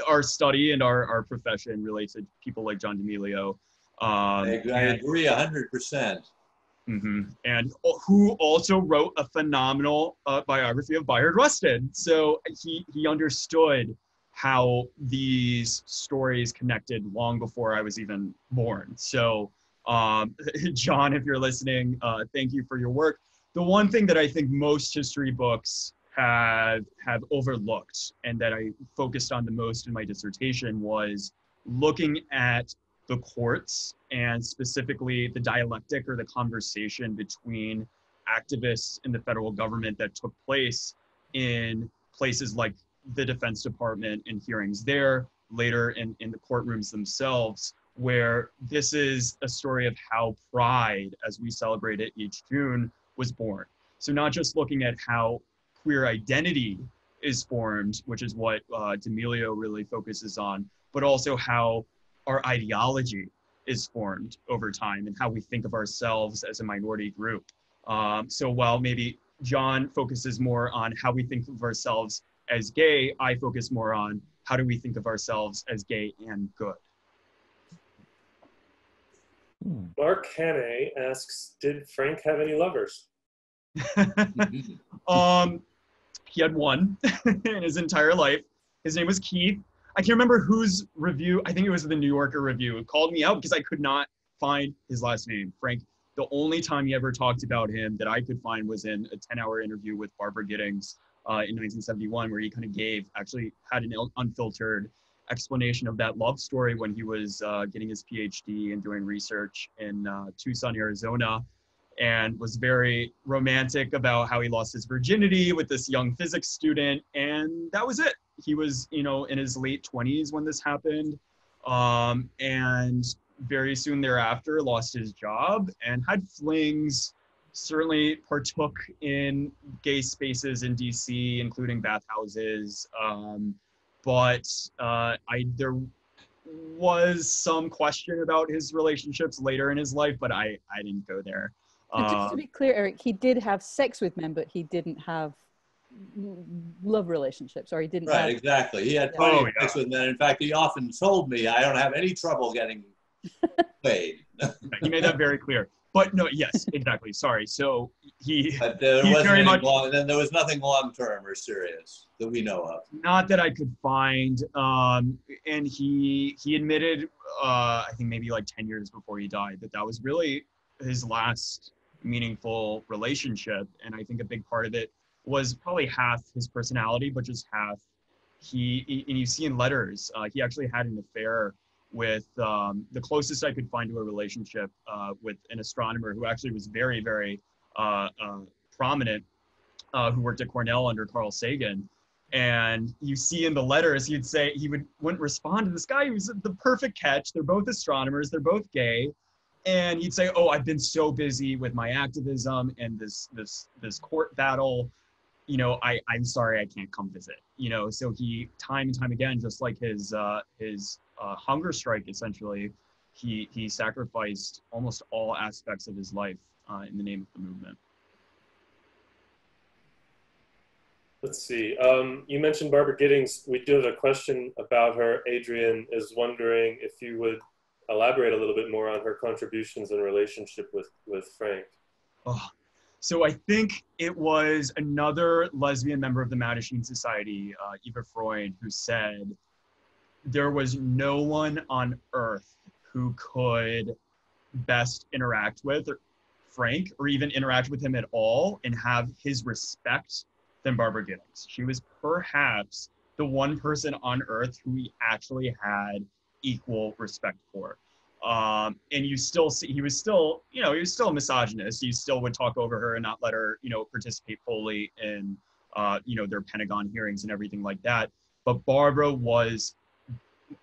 our study and our profession really to people like John D'Amelio. I agree 100%. Mm-hmm. And who also wrote a phenomenal biography of Bayard Rustin. So he understood how these stories connected long before I was even born. So John, if you're listening, thank you for your work. The one thing that I think most history books have overlooked, and that I focused on the most in my dissertation, was looking at the courts, and specifically the dialectic or the conversation between activists and the federal government that took place in places like the Defense Department and hearings there, later in the courtrooms themselves, where this is a story of how Pride, as we celebrate it each June, was born. So not just looking at how queer identity is formed, which is what D'Amelio really focuses on, but also how our ideology is formed over time and how we think of ourselves as a minority group. So while maybe John focuses more on how we think of ourselves as gay, I focus more on how do we think of ourselves as gay and good. Mark Hannay asks, did Frank have any lovers? He had one in his entire life. His name was Keith. I can't remember whose review, I think it was the New Yorker review, called me out because I could not find his last name. Frank, the only time he ever talked about him that I could find was in a 10-hour interview with Barbara Giddings in 1971, where he kind of actually had an unfiltered explanation of that love story when he was getting his PhD and doing research in Tucson, Arizona, and was very romantic about how he lost his virginity with this young physics student. And that was it. He was, in his late 20s when this happened. And very soon thereafter lost his job and had flings, certainly partook in gay spaces in DC, including bathhouses. But there was some question about his relationships later in his life, but I didn't go there. And just to be clear, Eric, he did have sex with men, but he didn't have love relationships, or he didn't Right, have... exactly. He had plenty of sex with men. In fact, he often told me, I don't have any trouble getting paid. He made that very clear. But no, yes, exactly. Sorry. So But there was nothing long-term or serious that we know of. Not that I could find. And he admitted, I think maybe like 10 years before he died, that was really his last meaningful relationship. And I think a big part of it was probably half his personality, but just half and you see in letters, he actually had an affair with the closest I could find to a relationship with an astronomer who actually was very, very prominent, who worked at Cornell under Carl Sagan. And you see in the letters, he'd say he wouldn't respond to this guy. He was the perfect catch. They're both astronomers. They're both gay. And he'd say, "Oh, I've been so busy with my activism and this court battle. I'm sorry, I can't come visit." So he, time and time again, just like his hunger strike, essentially, he sacrificed almost all aspects of his life in the name of the movement. Let's see. You mentioned Barbara Giddings. We do have a question about her. Adrian is wondering if you would elaborate a little bit more on her contributions and relationship with Frank. Oh, so I think it was another lesbian member of the Mattachine Society, Eva Freund, who said there was no one on earth who could best interact with Frank, or even interact with him at all and have his respect than Barbara Giddings. She was perhaps the one person on earth who he actually had equal respect for. And you still see, he was still a misogynist. He still would talk over her and not let her, participate fully in, their Pentagon hearings and everything like that. But Barbara was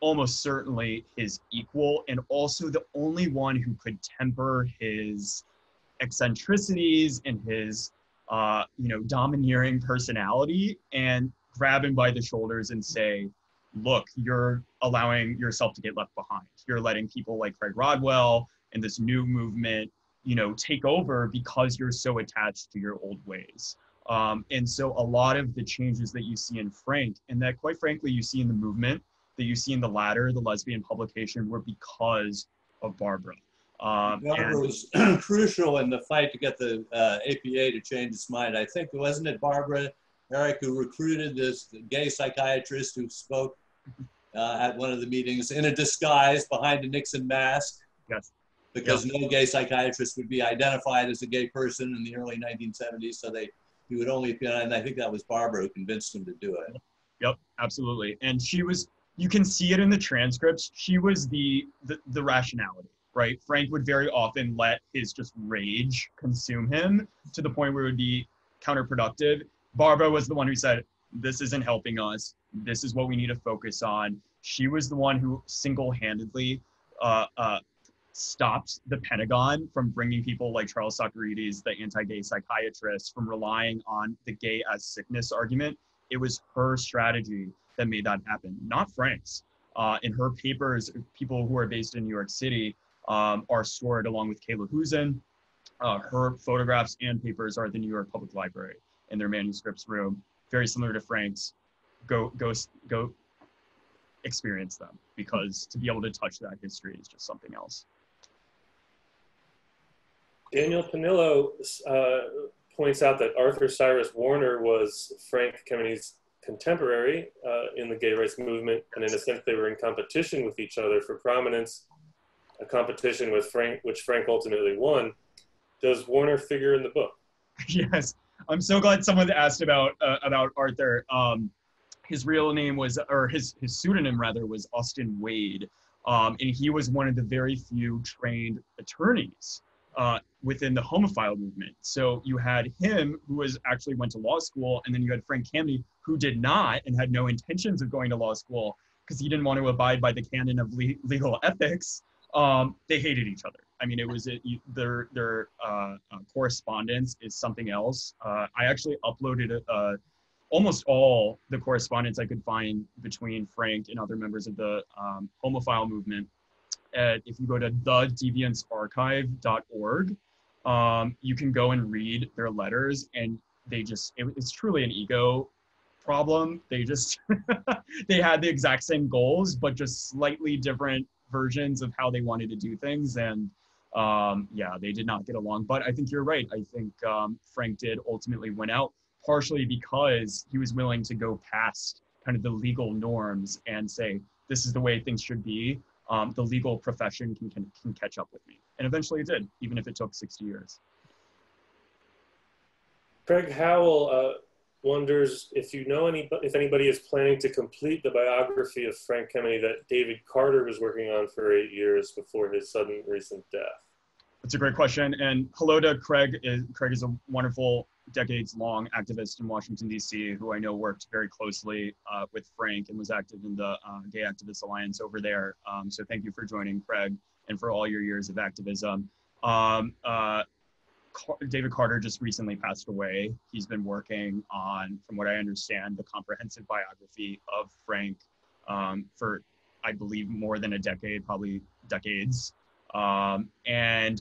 almost certainly his equal, and also the only one who could temper his eccentricities and his, domineering personality and grab him by the shoulders and say, "Look, you're allowing yourself to get left behind. You're letting people like Craig Rodwell and this new movement, take over because you're so attached to your old ways." And so a lot of the changes that you see in Frank, and that quite frankly you see in the movement, that you see in the Ladder, the lesbian publication, were because of Barbara. Barbara was crucial in the fight to get the APA to change its mind. I think, wasn't it Barbara, Eric, who recruited this gay psychiatrist who spoke at one of the meetings in a disguise behind a Nixon mask? Yes. Because no gay psychiatrist would be identified as a gay person in the early 1970s, so he would only, and I think that was Barbara who convinced him to do it. Yep, absolutely. And she was, you can see it in the transcripts, she was the rationality, right? Frank would very often let his just rage consume him to the point where it would be counterproductive. Barbara was the one who said, "This isn't helping us. This is what we need to focus on." She was the one who single-handedly stopped the Pentagon from bringing people like Charles Socarides, the anti-gay psychiatrist, from relying on the gay as sickness argument. It was her strategy that made that happen, not Frank's. In her papers, people who are based in New York City are stored along with Kayla Husin. Her photographs and papers are at the New York Public Library in their manuscripts room, very similar to Frank's. Go experience them, because to be able to touch that history is just something else. Daniel Panillo points out that Arthur Cyrus Warner was Frank Kemeny's contemporary in the gay rights movement, and in a sense they were in competition with each other for prominence, a competition with which Frank ultimately won. Does Warner figure in the book? Yes, I'm so glad someone asked about Arthur. His real name was, or his pseudonym rather, was Austin Wade, and he was one of the very few trained attorneys within the homophile movement. So you had him, who actually went to law school, and then you had Frank Kameny, who did not and had no intentions of going to law school because he didn't want to abide by the canon of legal ethics. They hated each other. I mean, their correspondence is something else. I actually uploaded almost all the correspondence I could find between Frank and other members of the homophile movement. If you go to thedeviancearchive.org, you can go and read their letters, and it's truly an ego problem. They just, they had the exact same goals, but just slightly different versions of how they wanted to do things. And yeah, they did not get along. But I think you're right. I think Frank did ultimately win out, partially because he was willing to go past kind of the legal norms and say, this is the way things should be. The legal profession can catch up with me. And eventually it did, even if it took 60 years. Craig Howell wonders if if anybody is planning to complete the biography of Frank Kemeny that David Carter was working on for 8 years before his sudden recent death. That's a great question. And hello to Craig. Craig is a wonderful, decades-long activist in Washington, D.C., who I know worked very closely with Frank and was active in the Gay Activist Alliance over there. So thank you for joining, Craig, and for all your years of activism. David Carter just recently passed away. He's been working on, from what I understand, the comprehensive biography of Frank for, I believe, more than a decade, probably decades. And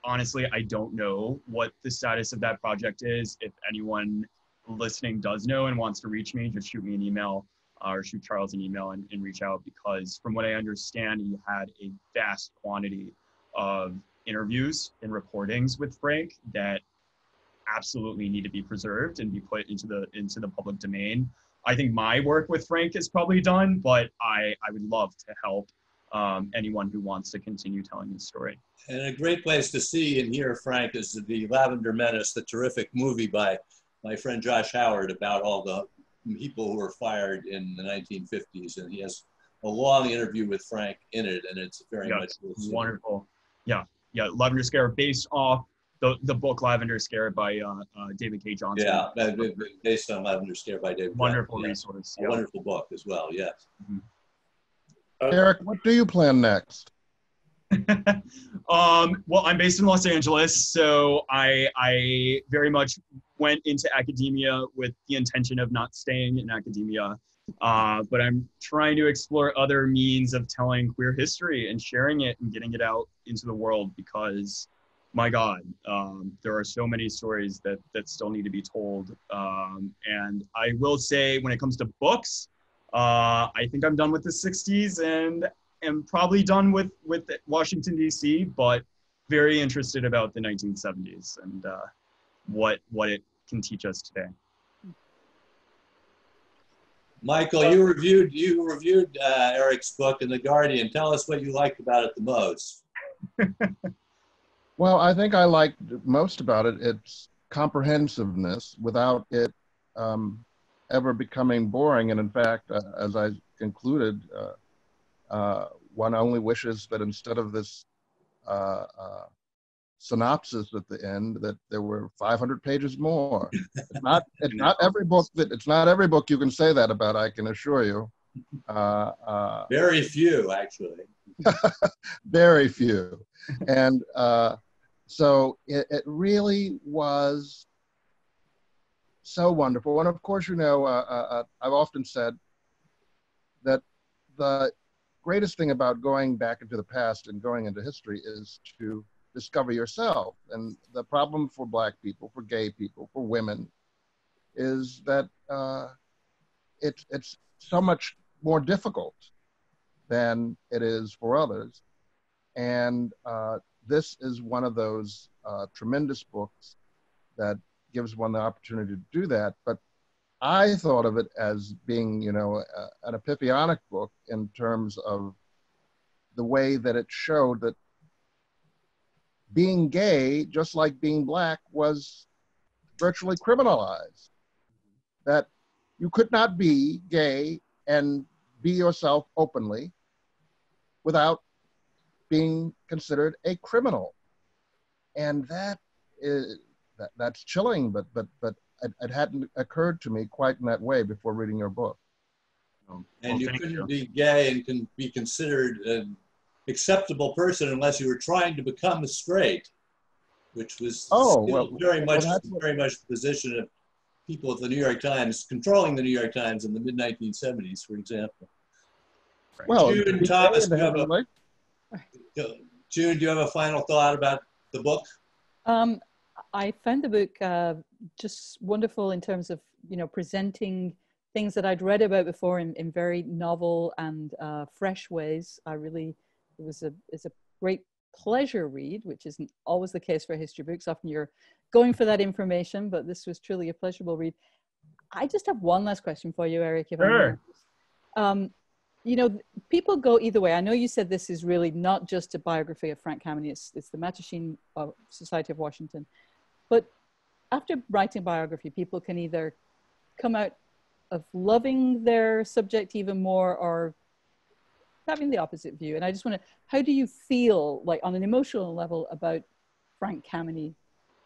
honestly, I don't know what the status of that project is. If anyone listening does know and wants to reach me, just shoot me an email or shoot Charles an email and reach out, because from what I understand, he had a vast quantity of interviews and reportings with Frank that absolutely need to be preserved and be put into the public domain. I think my work with Frank is probably done, but I would love to help anyone who wants to continue telling his story. And a great place to see and hear Frank is the Lavender Menace, the terrific movie by my friend Josh Howard about all the people who were fired in the 1950s. And he has a long interview with Frank in it, and it's very much wonderful. Yeah, Lavender Scare, based off the book Lavender Scare by David K. Johnson. Yeah, based on Lavender Scare by David. Wonderful resource. A wonderful book as well, yes. Mm-hmm. Eric, what do you plan next? Well, I'm based in Los Angeles, so I very much went into academia with the intention of not staying in academia. But I'm trying to explore other means of telling queer history and sharing it and getting it out into the world, because my God, there are so many stories that still need to be told. And I will say, when it comes to books, I think I'm done with the 60s and am probably done with Washington, D.C., but very interested about the 1970s and what it can teach us today. Michael, you reviewed Eric's book in The Guardian. Tell us what you liked about it the most. Well, I think I liked most about it its comprehensiveness without it ever becoming boring. And in fact, as I concluded, one only wishes that instead of this synopsis at the end, that there were 500 pages more. It's not every book you can say that about, I can assure you. Very few, actually. Very few. And so it really was so wonderful. And of course, you know, I've often said that the greatest thing about going back into the past and going into history is to discover yourself. And the problem for Black people, for gay people, for women, is that it's so much more difficult than it is for others. And this is one of those tremendous books that gives one the opportunity to do that. But I thought of it as being, you know, an epiphanic book in terms of the way that it showed that being gay, just like being Black, was virtually criminalized. That you could not be gay and be yourself openly without being considered a criminal. And that's chilling, but it hadn't occurred to me quite in that way before reading your book. And you couldn't be gay and can be considered an acceptable person unless you were trying to become straight, which was very much the position of people at the New York Times, controlling the New York Times in the mid-1970s, for example. Well, June, Thomas, June, do you have a final thought about the book? I found the book just wonderful in terms of, you know, presenting things that I'd read about before in very novel and fresh ways. It's a great pleasure read, which isn't always the case for history books. Often you're going for that information, but this was truly a pleasurable read. I just have one last question for you, Eric, if Sure. You know, people go either way. I know you said this is really not just a biography of Frank Kameny, it's the Mattachine Society of Washington. But after writing a biography, people can either come out of loving their subject even more or having the opposite view. And I just want to, how do you feel, like on an emotional level, about Frank Kameny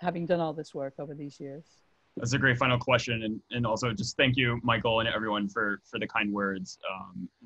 having done all this work over these years? That's a great final question. And also just thank you, Michael, and everyone for the kind words.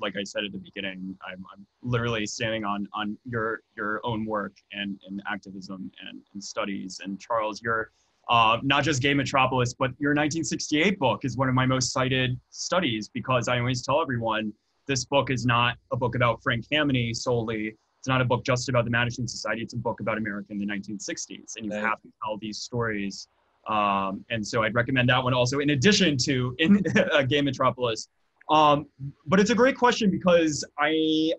Like I said at the beginning, I'm literally standing on your own work and activism and studies. And Charles, you're not just Gay Metropolis, but your 1968 book is one of my most cited studies, because I always tell everyone, this book is not a book about Frank Kameny solely. It's not a book just about the Mattachine Society. It's a book about America in the 1960s. And you have to tell these stories. And so I'd recommend that one also, in addition to Gay Metropolis. But it's a great question, because I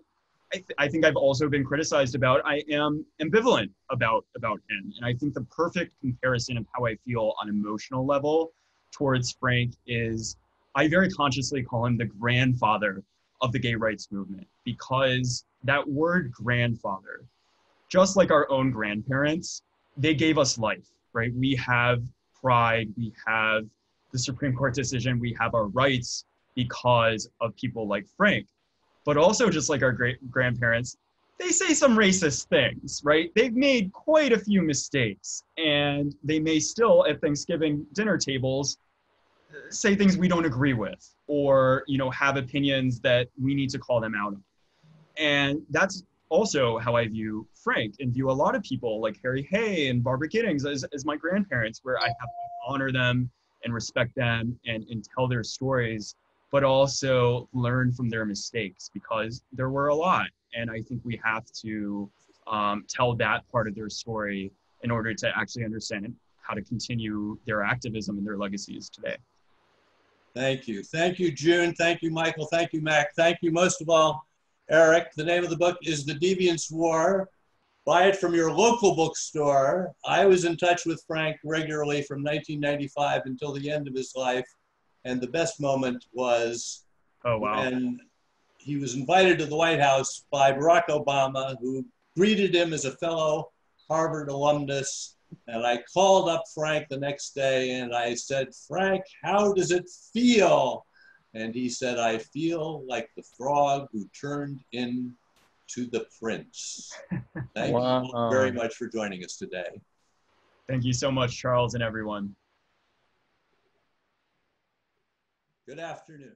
think I've also been criticized about, I am ambivalent about him. And I think the perfect comparison of how I feel on emotional level towards Frank is, I very consciously call him the grandfather of the gay rights movement, because that word grandfather, just like our own grandparents, they gave us life, right? We have pride, we have the Supreme Court decision, we have our rights because of people like Frank. But also, just like our great-grandparents, they say some racist things, right? They've made quite a few mistakes, and they may still, at Thanksgiving dinner tables, say things we don't agree with, or, you know, have opinions that we need to call them out on. And that's also how I view Frank, and view a lot of people like Harry Hay and Barbara Giddings as my grandparents, where I have to honor them and respect them and tell their stories, but also learn from their mistakes, because there were a lot. And I think we have to tell that part of their story in order to actually understand how to continue their activism and their legacies today. Thank you. Thank you, June. Thank you, Michael. Thank you, Mac. Thank you most of all, Eric. The name of the book is The Deviants' War. Buy it from your local bookstore. I was in touch with Frank regularly from 1995 until the end of his life. And the best moment was when he was invited to the White House by Barack Obama, who greeted him as a fellow Harvard alumnus. And I called up Frank the next day and I said, Frank, how does it feel? And he said, I feel like the frog who turned into the prince. Thank you very much for joining us today. Thank you so much, Charles, and everyone. Good afternoon.